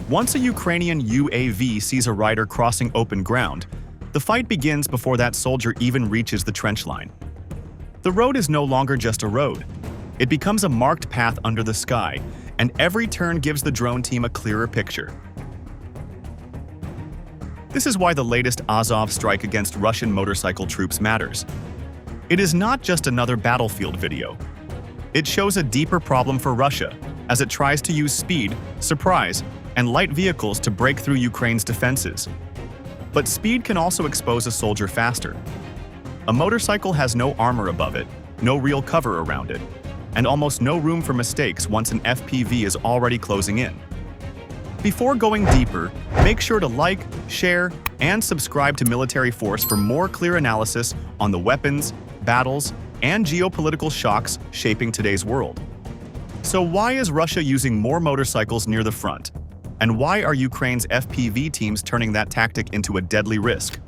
Once a Ukrainian UAV sees a rider crossing open ground, the fight begins before that soldier even reaches the trench line. The road is no longer just a road. It becomes a marked path under the sky, and every turn gives the drone team a clearer picture. This is why the latest Azov strike against Russian motorcycle troops matters. It is not just another battlefield video. It shows a deeper problem for Russia, as it tries to use speed, surprise, and light vehicles to break through Ukraine's defenses. But speed can also expose a soldier faster. A motorcycle has no armor above it, no real cover around it, and almost no room for mistakes once an FPV is already closing in. Before going deeper, make sure to like, share, and subscribe to Military Force for more clear analysis on the weapons, battles, and geopolitical shocks shaping today's world. So why is Russia using more motorcycles near the front? And why are Ukraine's FPV teams turning that tactic into a deadly risk?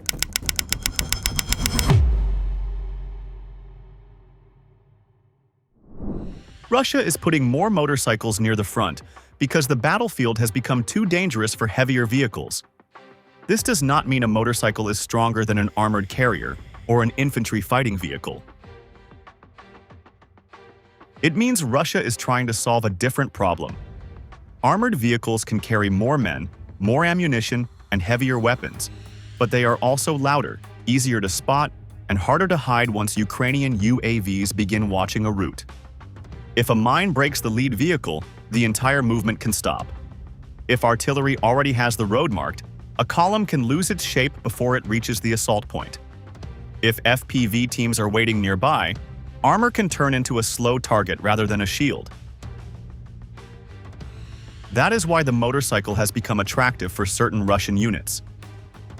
Russia is putting more motorcycles near the front because the battlefield has become too dangerous for heavier vehicles. This does not mean a motorcycle is stronger than an armored carrier or an infantry fighting vehicle. It means Russia is trying to solve a different problem. Armored vehicles can carry more men, more ammunition, and heavier weapons, but they are also louder, easier to spot, and harder to hide once Ukrainian UAVs begin watching a route. If a mine breaks the lead vehicle, the entire movement can stop. If artillery already has the road marked, a column can lose its shape before it reaches the assault point. If FPV teams are waiting nearby, armor can turn into a slow target rather than a shield. That is why the motorcycle has become attractive for certain Russian units.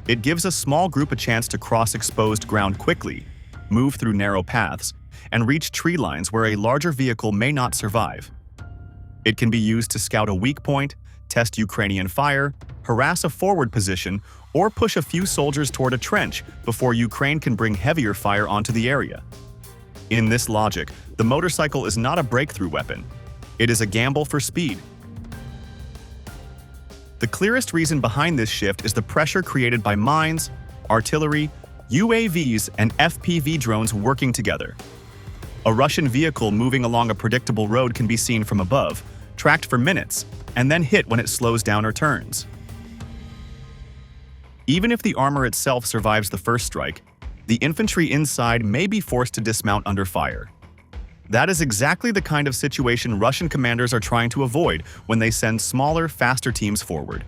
It gives a small group a chance to cross exposed ground quickly, move through narrow paths, and reach tree lines where a larger vehicle may not survive. It can be used to scout a weak point, test Ukrainian fire, harass a forward position, or push a few soldiers toward a trench before Ukraine can bring heavier fire onto the area. In this logic, the motorcycle is not a breakthrough weapon. It is a gamble for speed. The clearest reason behind this shift is the pressure created by mines, artillery, UAVs, and FPV drones working together. A Russian vehicle moving along a predictable road can be seen from above, tracked for minutes, and then hit when it slows down or turns. Even if the armor itself survives the first strike, the infantry inside may be forced to dismount under fire. That is exactly the kind of situation Russian commanders are trying to avoid when they send smaller, faster teams forward.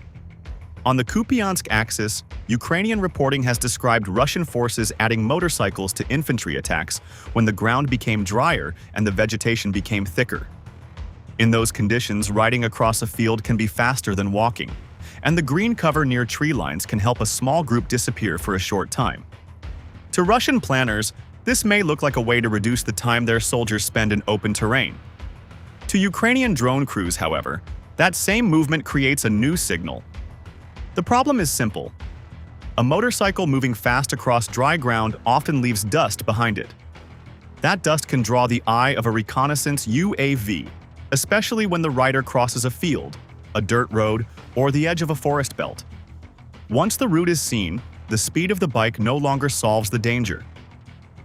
On the Kupiansk axis, Ukrainian reporting has described Russian forces adding motorcycles to infantry attacks when the ground became drier and the vegetation became thicker. In those conditions, riding across a field can be faster than walking, and the green cover near tree lines can help a small group disappear for a short time. To Russian planners, this may look like a way to reduce the time their soldiers spend in open terrain. To Ukrainian drone crews, however, that same movement creates a new signal. The problem is simple. A motorcycle moving fast across dry ground often leaves dust behind it. That dust can draw the eye of a reconnaissance UAV, especially when the rider crosses a field, a dirt road, or the edge of a forest belt. Once the route is seen, the speed of the bike no longer solves the danger.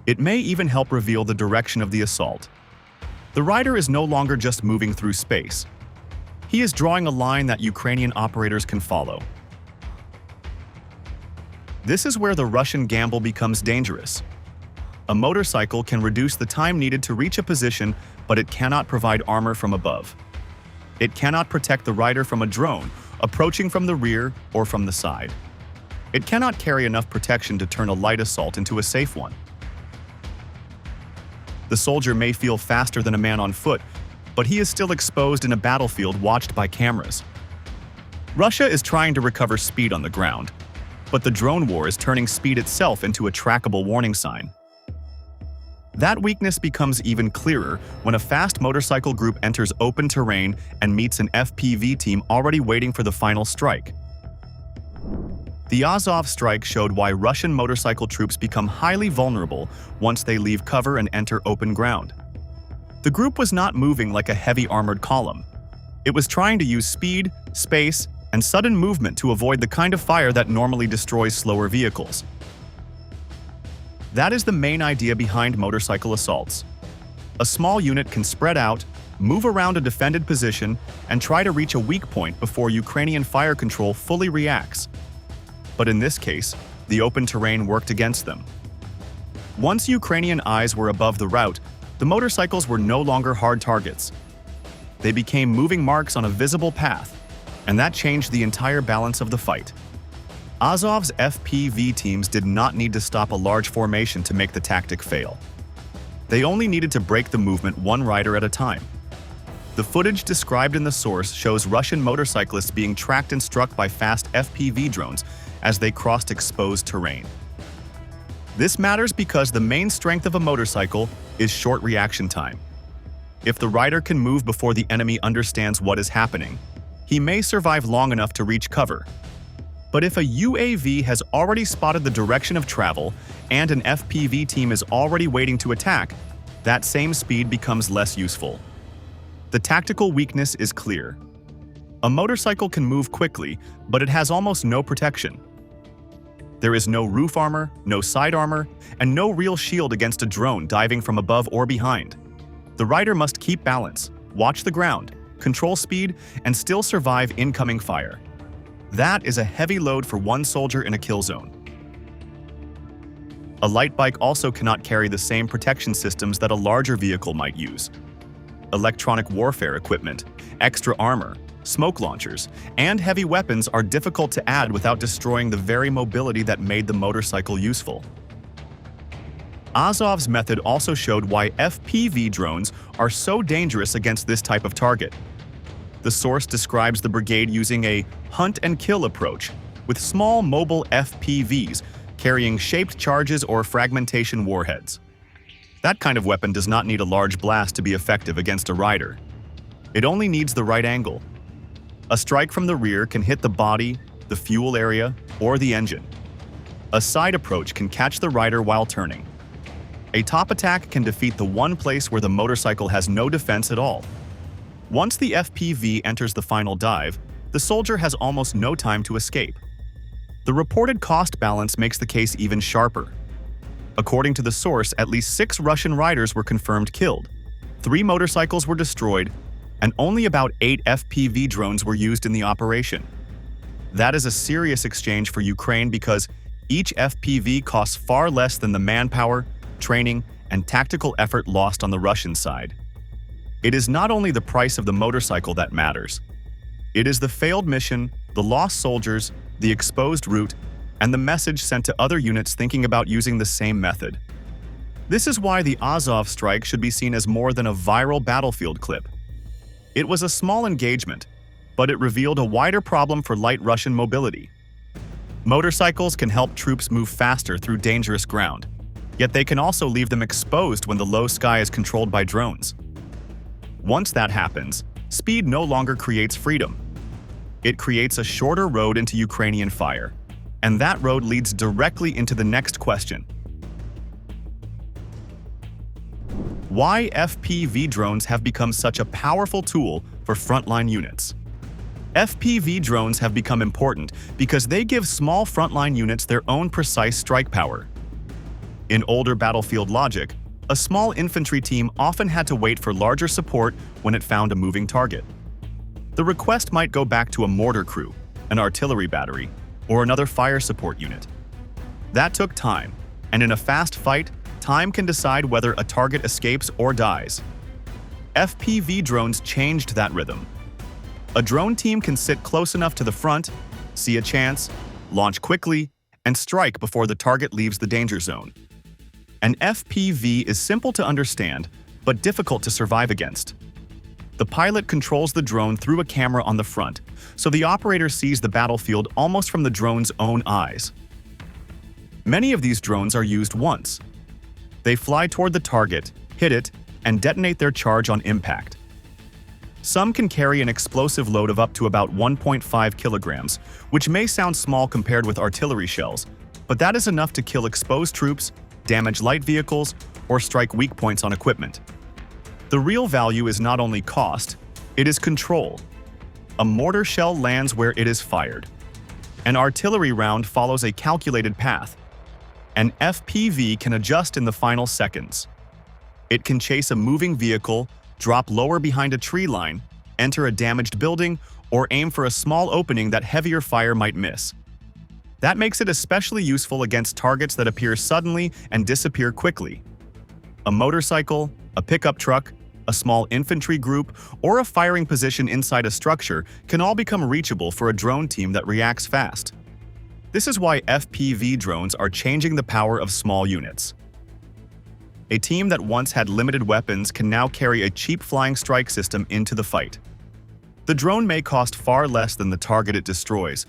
It may even help reveal the direction of the assault. The rider is no longer just moving through space. He is drawing a line that Ukrainian operators can follow. This is where the Russian gamble becomes dangerous. A motorcycle can reduce the time needed to reach a position, but it cannot provide armor from above. It cannot protect the rider from a drone approaching from the rear or from the side. It cannot carry enough protection to turn a light assault into a safe one. The soldier may feel faster than a man on foot, but he is still exposed in a battlefield watched by cameras. Russia is trying to recover speed on the ground, but the drone war is turning speed itself into a trackable warning sign. That weakness becomes even clearer when a fast motorcycle group enters open terrain and meets an FPV team already waiting for the final strike. The Azov strike showed why Russian motorcycle troops become highly vulnerable once they leave cover and enter open ground. The group was not moving like a heavy armored column. It was trying to use speed, space, and sudden movement to avoid the kind of fire that normally destroys slower vehicles. That is the main idea behind motorcycle assaults. A small unit can spread out, move around a defended position, and try to reach a weak point before Ukrainian fire control fully reacts. But in this case, the open terrain worked against them. Once Ukrainian eyes were above the route, the motorcycles were no longer hard targets. They became moving marks on a visible path, and that changed the entire balance of the fight. Azov's FPV teams did not need to stop a large formation to make the tactic fail. They only needed to break the movement one rider at a time. The footage described in the source shows Russian motorcyclists being tracked and struck by fast FPV drones as they crossed exposed terrain. This matters because the main strength of a motorcycle is short reaction time. If the rider can move before the enemy understands what is happening, he may survive long enough to reach cover. But if a UAV has already spotted the direction of travel and an FPV team is already waiting to attack, that same speed becomes less useful. The tactical weakness is clear. A motorcycle can move quickly, but it has almost no protection. There is no roof armor, no side armor, and no real shield against a drone diving from above or behind. The rider must keep balance, watch the ground, control speed, and still survive incoming fire. That is a heavy load for one soldier in a kill zone. A light bike also cannot carry the same protection systems that a larger vehicle might use. Electronic warfare equipment, extra armor, smoke launchers, and heavy weapons are difficult to add without destroying the very mobility that made the motorcycle useful. Azov's method also showed why FPV drones are so dangerous against this type of target. The source describes the brigade using a hunt-and-kill approach, with small mobile FPVs carrying shaped charges or fragmentation warheads. That kind of weapon does not need a large blast to be effective against a rider. It only needs the right angle. A strike from the rear can hit the body, the fuel area, or the engine. A side approach can catch the rider while turning. A top attack can defeat the one place where the motorcycle has no defense at all. Once the FPV enters the final dive, the soldier has almost no time to escape. The reported cost balance makes the case even sharper. According to the source, at least 6 Russian riders were confirmed killed, 3 motorcycles were destroyed, and only about 8 FPV drones were used in the operation. That is a serious exchange for Ukraine because each FPV costs far less than the manpower, training, and tactical effort lost on the Russian side. It is not only the price of the motorcycle that matters. It is the failed mission, the lost soldiers, the exposed route, and the message sent to other units thinking about using the same method. This is why the Azov strike should be seen as more than a viral battlefield clip. It was a small engagement, but it revealed a wider problem for light Russian mobility. Motorcycles can help troops move faster through dangerous ground, yet they can also leave them exposed when the low sky is controlled by drones. Once that happens, speed no longer creates freedom. It creates a shorter road into Ukrainian fire, and that road leads directly into the next question. Why FPV drones have become such a powerful tool for frontline units? FPV drones have become important because they give small frontline units their own precise strike power. In older battlefield logic, a small infantry team often had to wait for larger support when it found a moving target. The request might go back to a mortar crew, an artillery battery, or another fire support unit. That took time, and in a fast fight, time can decide whether a target escapes or dies. FPV drones changed that rhythm. A drone team can sit close enough to the front, see a chance, launch quickly, and strike before the target leaves the danger zone. An FPV is simple to understand, but difficult to survive against. The pilot controls the drone through a camera on the front, so the operator sees the battlefield almost from the drone's own eyes. Many of these drones are used once. They fly toward the target, hit it, and detonate their charge on impact. Some can carry an explosive load of up to about 1.5 kilograms, which may sound small compared with artillery shells, but that is enough to kill exposed troops, damage light vehicles, or strike weak points on equipment. The real value is not only cost, it is control. A mortar shell lands where it is fired. An artillery round follows a calculated path. An FPV can adjust in the final seconds. It can chase a moving vehicle, drop lower behind a tree line, enter a damaged building, or aim for a small opening that heavier fire might miss. That makes it especially useful against targets that appear suddenly and disappear quickly. A motorcycle, a pickup truck, a small infantry group, or a firing position inside a structure can all become reachable for a drone team that reacts fast. This is why FPV drones are changing the power of small units. A team that once had limited weapons can now carry a cheap flying strike system into the fight. The drone may cost far less than the target it destroys,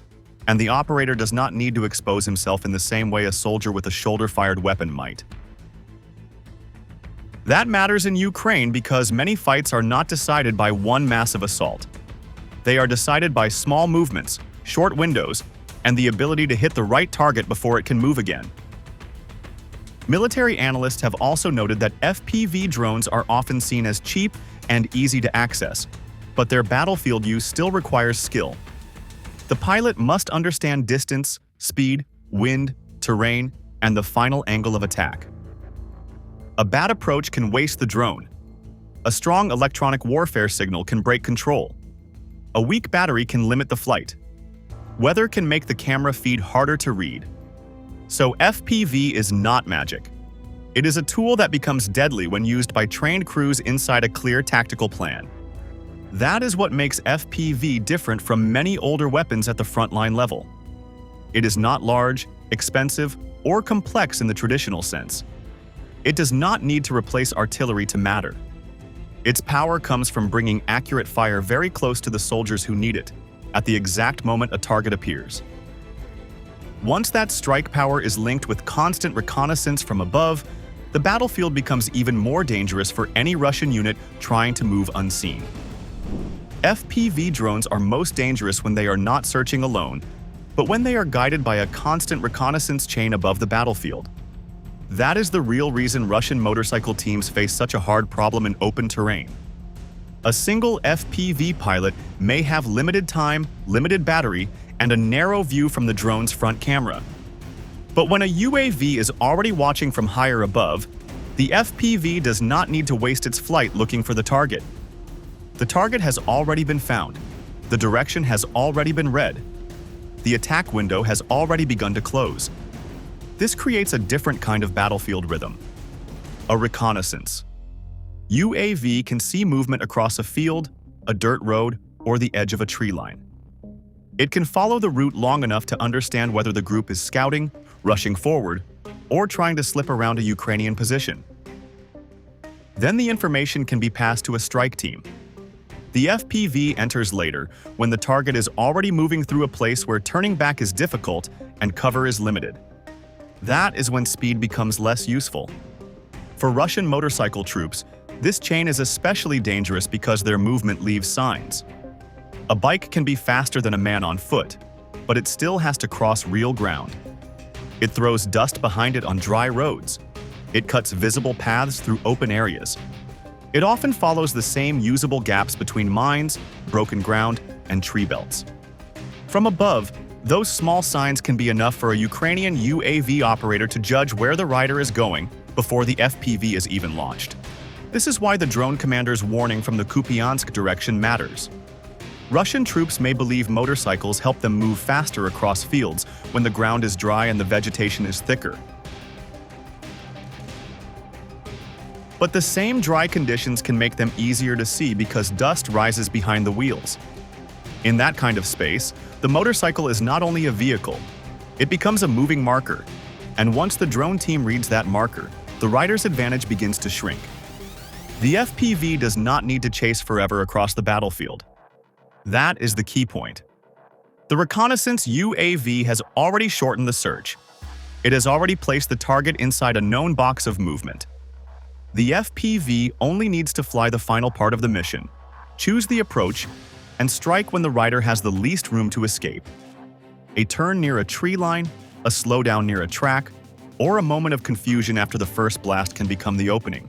and the operator does not need to expose himself in the same way a soldier with a shoulder-fired weapon might. That matters in Ukraine because many fights are not decided by one massive assault. They are decided by small movements, short windows, and the ability to hit the right target before it can move again. Military analysts have also noted that FPV drones are often seen as cheap and easy to access, but their battlefield use still requires skill. The pilot must understand distance, speed, wind, terrain, and the final angle of attack. A bad approach can waste the drone. A strong electronic warfare signal can break control. A weak battery can limit the flight. Weather can make the camera feed harder to read. So FPV is not magic. It is a tool that becomes deadly when used by trained crews inside a clear tactical plan. That is what makes FPV different from many older weapons at the frontline level. It is not large, expensive, or complex in the traditional sense. It does not need to replace artillery to matter. Its power comes from bringing accurate fire very close to the soldiers who need it, at the exact moment a target appears. Once that strike power is linked with constant reconnaissance from above, the battlefield becomes even more dangerous for any Russian unit trying to move unseen. FPV drones are most dangerous when they are not searching alone, but when they are guided by a constant reconnaissance chain above the battlefield. That is the real reason Russian motorcycle teams face such a hard problem in open terrain. A single FPV pilot may have limited time, limited battery, and a narrow view from the drone's front camera. But when a UAV is already watching from higher above, the FPV does not need to waste its flight looking for the target. The target has already been found. The direction has already been read. The attack window has already begun to close. This creates a different kind of battlefield rhythm. A reconnaissance. UAV can see movement across a field, a dirt road, or the edge of a tree line. It can follow the route long enough to understand whether the group is scouting, rushing forward, or trying to slip around a Ukrainian position. Then the information can be passed to a strike team. The FPV enters later, when the target is already moving through a place where turning back is difficult and cover is limited. That is when speed becomes less useful. For Russian motorcycle troops, this chain is especially dangerous because their movement leaves signs. A bike can be faster than a man on foot, but it still has to cross real ground. It throws dust behind it on dry roads. It cuts visible paths through open areas. It often follows the same usable gaps between mines, broken ground, and tree belts. From above, those small signs can be enough for a Ukrainian UAV operator to judge where the rider is going before the FPV is even launched. This is why the drone commander's warning from the Kupiansk direction matters. Russian troops may believe motorcycles help them move faster across fields when the ground is dry and the vegetation is thicker. But the same dry conditions can make them easier to see because dust rises behind the wheels. In that kind of space, the motorcycle is not only a vehicle, it becomes a moving marker. And once the drone team reads that marker, the rider's advantage begins to shrink. The FPV does not need to chase forever across the battlefield. That is the key point. The reconnaissance UAV has already shortened the search. It has already placed the target inside a known box of movement. The FPV only needs to fly the final part of the mission, choose the approach, and strike when the rider has the least room to escape. A turn near a tree line, a slowdown near a track, or a moment of confusion after the first blast can become the opening.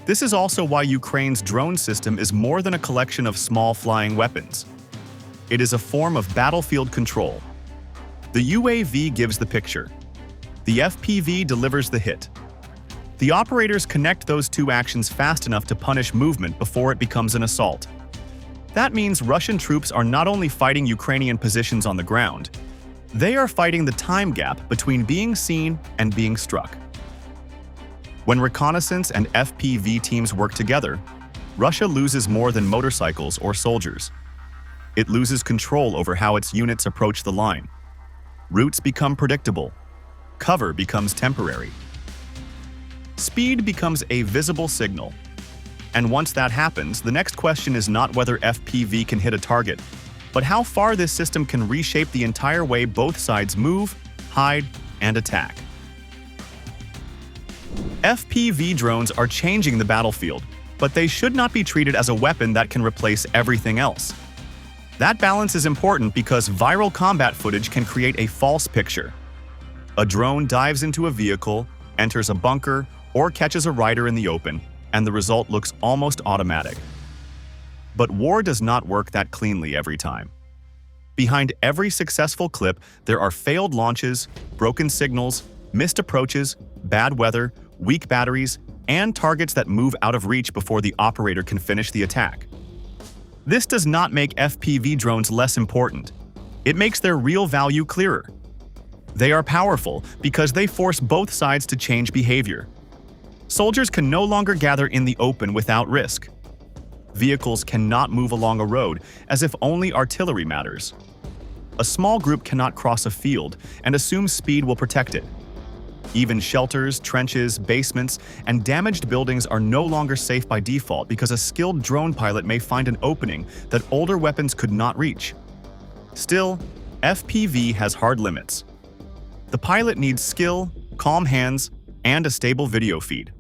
This is also why Ukraine's drone system is more than a collection of small flying weapons. It is a form of battlefield control. The UAV gives the picture. The FPV delivers the hit. The operators connect those two actions fast enough to punish movement before it becomes an assault. That means Russian troops are not only fighting Ukrainian positions on the ground, they are fighting the time gap between being seen and being struck. When reconnaissance and FPV teams work together, Russia loses more than motorcycles or soldiers. It loses control over how its units approach the line. Routes become predictable. Cover becomes temporary. Speed becomes a visible signal. And once that happens, the next question is not whether FPV can hit a target, but how far this system can reshape the entire way both sides move, hide, and attack. FPV drones are changing the battlefield, but they should not be treated as a weapon that can replace everything else. That balance is important because viral combat footage can create a false picture. A drone dives into a vehicle, enters a bunker, or catches a rider in the open, and the result looks almost automatic. But war does not work that cleanly every time. Behind every successful clip, there are failed launches, broken signals, missed approaches, bad weather, weak batteries, and targets that move out of reach before the operator can finish the attack. This does not make FPV drones less important. It makes their real value clearer. They are powerful because they force both sides to change behavior. Soldiers can no longer gather in the open without risk. Vehicles cannot move along a road as if only artillery matters. A small group cannot cross a field and assume speed will protect it. Even shelters, trenches, basements, and damaged buildings are no longer safe by default because a skilled drone pilot may find an opening that older weapons could not reach. Still, FPV has hard limits. The pilot needs skill, calm hands, and a stable video feed.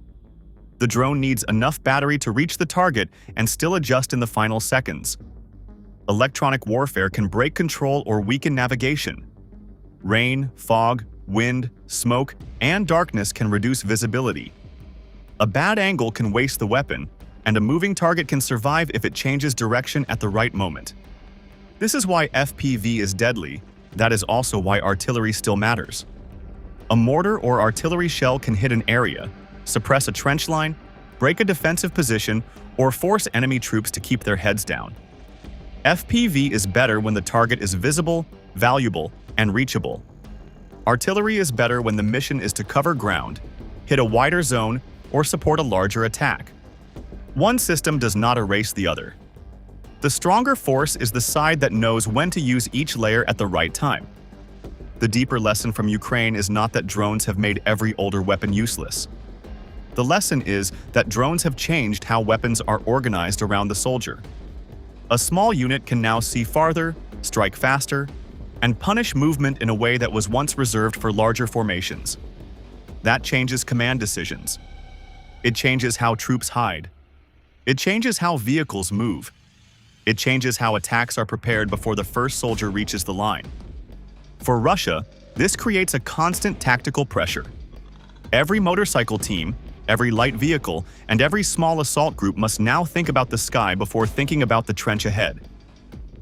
The drone needs enough battery to reach the target and still adjust in the final seconds. Electronic warfare can break control or weaken navigation. Rain, fog, wind, smoke, and darkness can reduce visibility. A bad angle can waste the weapon, and a moving target can survive if it changes direction at the right moment. This is why FPV is deadly. That is also why artillery still matters. A mortar or artillery shell can hit an area, suppress a trench line, break a defensive position, or force enemy troops to keep their heads down. FPV is better when the target is visible, valuable, and reachable. Artillery is better when the mission is to cover ground, hit a wider zone, or support a larger attack. One system does not erase the other. The stronger force is the side that knows when to use each layer at the right time. The deeper lesson from Ukraine is not that drones have made every older weapon useless. The lesson is that drones have changed how weapons are organized around the soldier. A small unit can now see farther, strike faster, and punish movement in a way that was once reserved for larger formations. That changes command decisions. It changes how troops hide. It changes how vehicles move. It changes how attacks are prepared before the first soldier reaches the line. For Russia, this creates a constant tactical pressure. Every motorcycle team, every light vehicle, and every small assault group must now think about the sky before thinking about the trench ahead.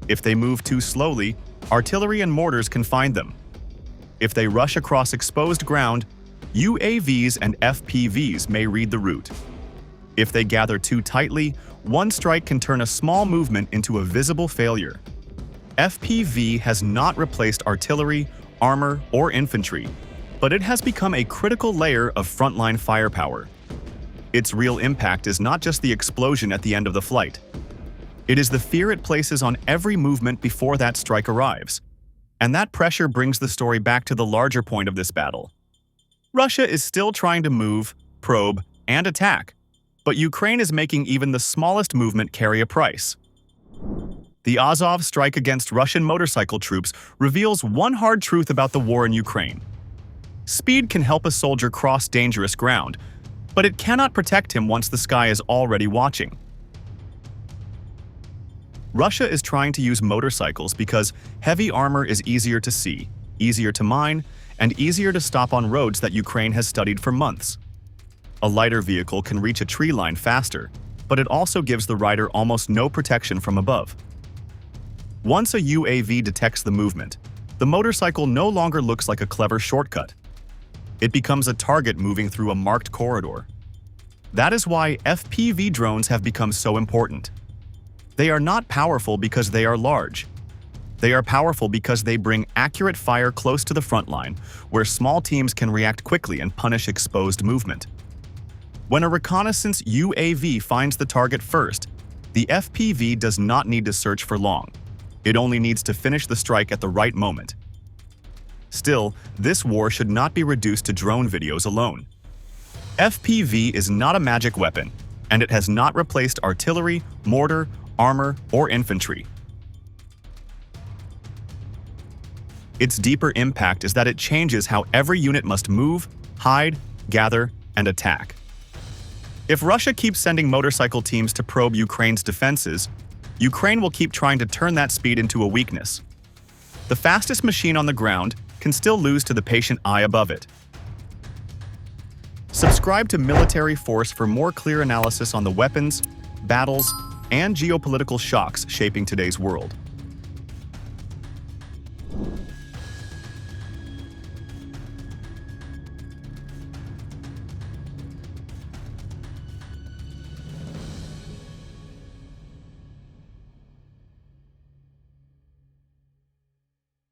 If they move too slowly, artillery and mortars can find them. If they rush across exposed ground, UAVs and FPVs may read the route. If they gather too tightly, one strike can turn a small movement into a visible failure. FPV has not replaced artillery, armor, or infantry, but it has become a critical layer of frontline firepower. Its real impact is not just the explosion at the end of the flight. It is the fear it places on every movement before that strike arrives. And that pressure brings the story back to the larger point of this battle. Russia is still trying to move, probe, and attack, but Ukraine is making even the smallest movement carry a price. The Azov strike against Russian motorcycle troops reveals one hard truth about the war in Ukraine. Speed can help a soldier cross dangerous ground, but it cannot protect him once the sky is already watching. Russia is trying to use motorcycles because heavy armor is easier to see, easier to mine, and easier to stop on roads that Ukraine has studied for months. A lighter vehicle can reach a tree line faster, but it also gives the rider almost no protection from above. Once a UAV detects the movement, the motorcycle no longer looks like a clever shortcut. It becomes a target moving through a marked corridor. That is why FPV drones have become so important. They are not powerful because they are large. They are powerful because they bring accurate fire close to the front line, where small teams can react quickly and punish exposed movement. When a reconnaissance UAV finds the target first, the FPV does not need to search for long. It only needs to finish the strike at the right moment. Still, this war should not be reduced to drone videos alone. FPV is not a magic weapon, and it has not replaced artillery, mortar, armor, or infantry. Its deeper impact is that it changes how every unit must move, hide, gather, and attack. If Russia keeps sending motorcycle teams to probe Ukraine's defenses, Ukraine will keep trying to turn that speed into a weakness. The fastest machine on the ground can still lose to the patient eye above it. Subscribe to Military Force for more clear analysis on the weapons, battles, and geopolitical shocks shaping today's world.